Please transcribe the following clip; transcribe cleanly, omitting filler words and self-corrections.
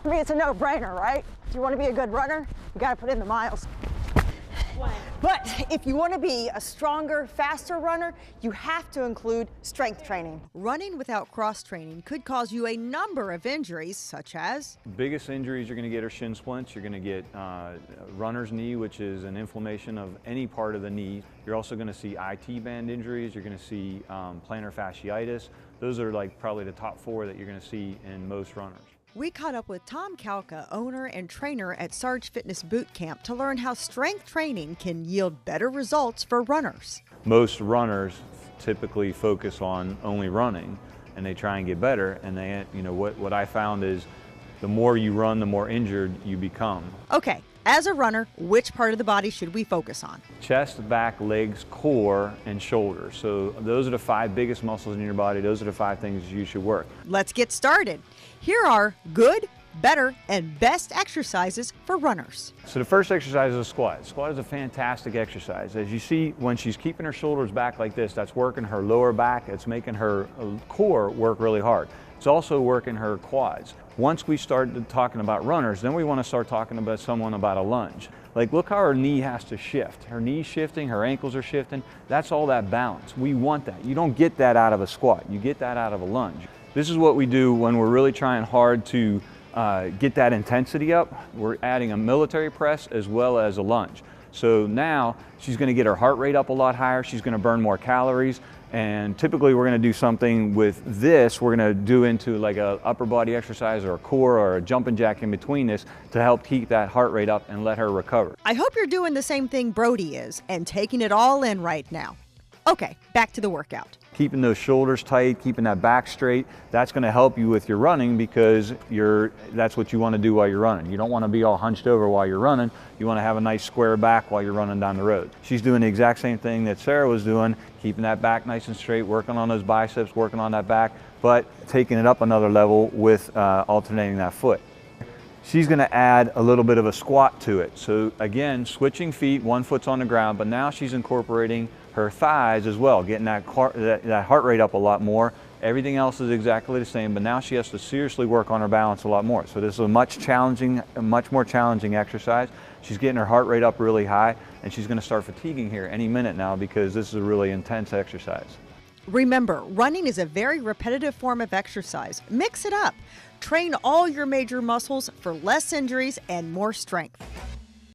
I mean, it's a no-brainer, right? If you want to be a good runner, you got to put in the miles. But if you want to be a stronger, faster runner, you have to include strength training. Running without cross training could cause you a number of injuries, such as Biggest injuries you're going to get are shin splints. You're going to get runner's knee, which is an inflammation of any part of the knee. You're also going to see IT band injuries. You're going to see plantar fasciitis. Those are like probably the top 4 that you're going to see in most runners. We caught up with Tom Kalka, owner and trainer at Sarge Fitness Boot Camp, to learn how strength training can yield better results for runners. Most runners typically focus on only running, and they try and get better. And they, what I found is the more you run, the more injured you become. Okay, as a runner, which part of the body should we focus on? Chest, back, legs, core, and shoulders. So those are the 5 biggest muscles in your body. Those are the 5 things you should work. Let's get started. Here are good, better, and best exercises for runners. So the first exercise is a squat. Squat is a fantastic exercise. As you see, when she's keeping her shoulders back like this, that's working her lower back. It's making her core work really hard. It's also working her quads. Once we start talking about runners, then we want to start talking about someone about a lunge. Like, look how her knee has to shift. Her knee's shifting, her ankles are shifting. That's all that balance. We want that. You don't get that out of a squat. You get that out of a lunge. This is what we do when we're really trying hard to get that intensity up. We're adding a military press as well as a lunge. So now she's going to get her heart rate up a lot higher. She's going to burn more calories. And typically we're going to do something with this. We're going to do into like a upper body exercise or a core or a jumping jack in between this to help keep that heart rate up and let her recover. I hope you're doing the same thing Brody is and taking it all in right now. Okay, back to the workout. Keeping those shoulders tight, keeping that back straight, that's going to help you with your running because that's what you want to do while you're running. You don't want to be all hunched over while you're running. You want to have a nice square back while you're running down the road. She's doing the exact same thing that Sarah was doing, keeping that back nice and straight, working on those biceps, working on that back, but taking it up another level with alternating that foot. She's going to add a little bit of a squat to it. So again, switching feet, one foot's on the ground, but now she's incorporating her thighs as well, getting that heart rate up a lot more. Everything else is exactly the same, but now she has to seriously work on her balance a lot more. So this is a much more challenging exercise. She's getting her heart rate up really high, and she's going to start fatiguing here any minute now because this is a really intense exercise. Remember, running is a very repetitive form of exercise. Mix it up. Train all your major muscles for less injuries and more strength.